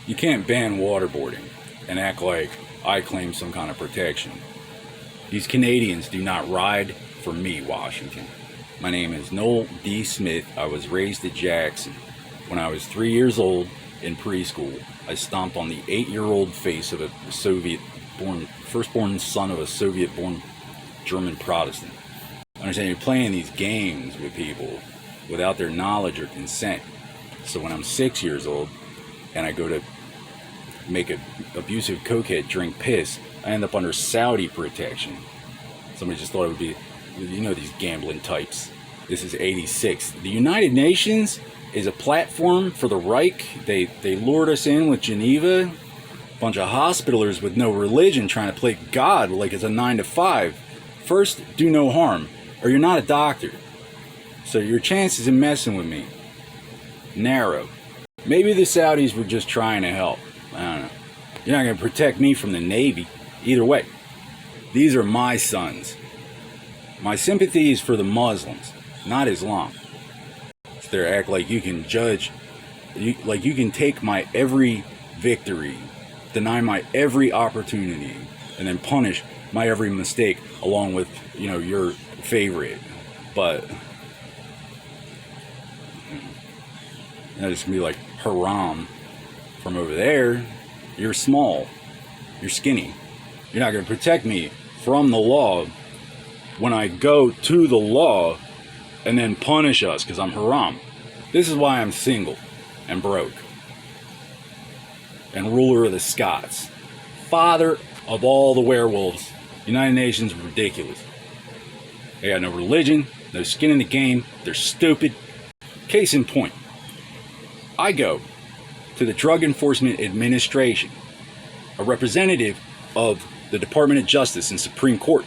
You can't ban waterboarding and act like I claim some kind of protection. These Canadians do not ride for me, Washington. My name is Noel D. Smith. I was raised at Jackson. When I was 3 years old in preschool, I stomped on the 8-year-old face of a firstborn son of a Soviet-born German Protestant. Understand, you're playing these games with people without their knowledge or consent. So when I'm 6 years old and I go to make an abusive cokehead drink piss, I end up under Saudi protection. Somebody just thought it would be, you know, these gambling types. This is 86. The United Nations is a platform for the Reich. They lured us in with Geneva. Bunch of hospitalers with no religion trying to play God like it's a 9 to 5. First, do no harm, or you're not a doctor. So your chances of messing with me, narrow. Maybe the Saudis were just trying to help. I don't know. You're not going to protect me from the Navy. Either way, these are my sons. My sympathy is for the Muslims, not Islam. If they act like you can judge, like you can take my every victory, deny my every opportunity, and then punish my every mistake along with, you know, your favorite. But it's gonna be like haram from over there. You're small, you're skinny. You're not gonna protect me from the law when I go to the law and then punish us because I'm haram. This is why I'm single and broke and ruler of the Scots, father of all the werewolves. United Nations is ridiculous. They got no religion, no skin in the game, they're stupid. Case in point, I go to the Drug Enforcement Administration, a representative of the Department of Justice and Supreme Court.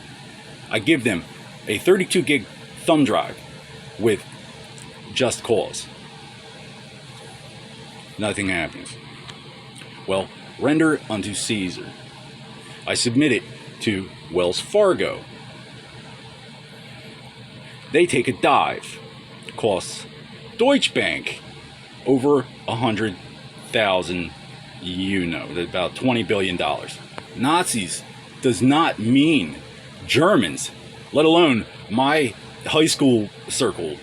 I give them a 32 gig thumb drive with just cause. Nothing happens. Well, render unto Caesar. I submit it to Wells Fargo. They take a dive. Costs Deutsche Bank over 100,000, you know, about $20 billion. Nazis does not mean Germans, let alone my high school circle.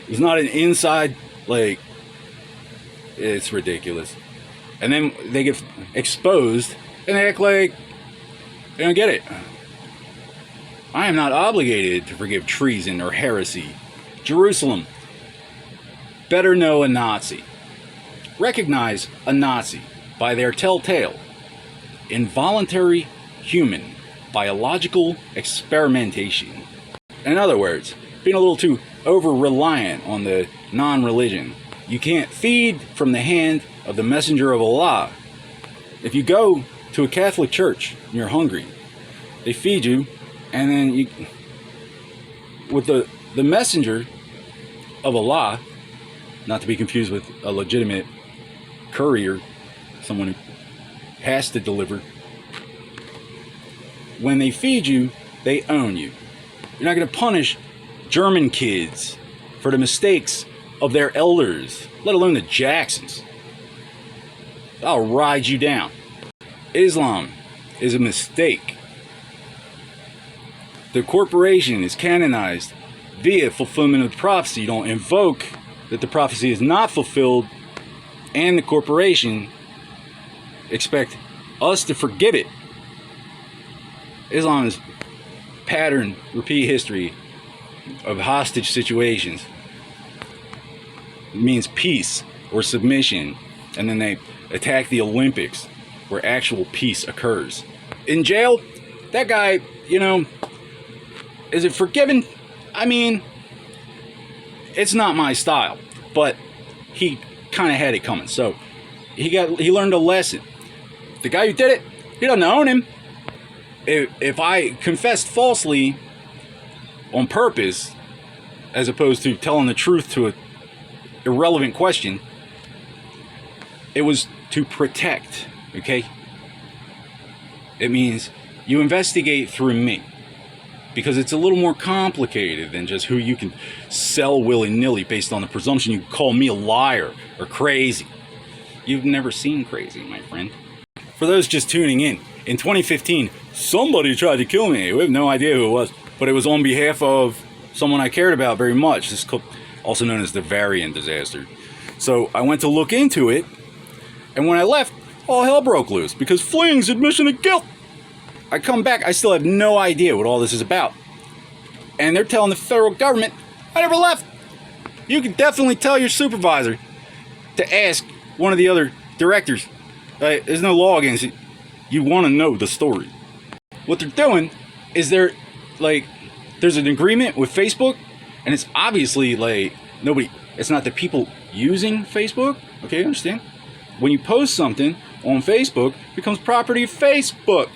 It's not an inside, like, it's ridiculous. And then they get exposed and they act like they don't get it. I am not obligated to forgive treason or heresy. Jerusalem, better know a Nazi. Recognize a Nazi by their telltale, involuntary human biological experimentation. In other words, being a little too over-reliant on the non-religion. You can't feed from the hand of the messenger of Allah. If you go to a Catholic church and you're hungry, they feed you, and then you, with the messenger of Allah, not to be confused with a legitimate courier, someone who has to deliver, when they feed you, they own you. You're not going to punish German kids for the mistakes of their elders, let alone the Jacksons. I'll ride you down. Islam is a mistake. The corporation is canonized via fulfillment of prophecy. You don't invoke that the prophecy is not fulfilled, and the corporation expect us to forgive it. Islam is pattern, repeat history of hostage situations. It means peace or submission, and then they attack the Olympics where actual peace occurs. In jail, that guy, you know, is it forgiven? I mean, it's not my style, but he kind of had it coming. So he learned a lesson. The guy who did it, he doesn't own him. If I confessed falsely on purpose, as opposed to telling the truth to an irrelevant question, it was to protect, okay? It means you investigate through me, because it's a little more complicated than just who you can sell willy-nilly based on the presumption you call me a liar or crazy. You've never seen crazy, my friend. For those just tuning in 2015, somebody tried to kill me. We have no idea who it was, but it was on behalf of someone I cared about very much. This is also known as the Varian disaster. So I went to look into it, and when I left, all hell broke loose because fling's admission of guilt. I come back, I still have no idea what all this is about. And they're telling the federal government, I never left. You can definitely tell your supervisor to ask one of the other directors. There's no law against it. You want to know the story. What they're doing is there's an agreement with Facebook, and it's obviously it's not the people using Facebook. Okay, understand? When you post something on Facebook, it becomes property of Facebook.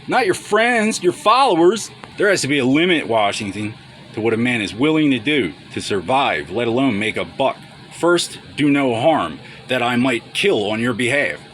Not your friends, your followers. There has to be a limit, Washington, to what a man is willing to do to survive, let alone make a buck. First, do no harm, that I might kill on your behalf.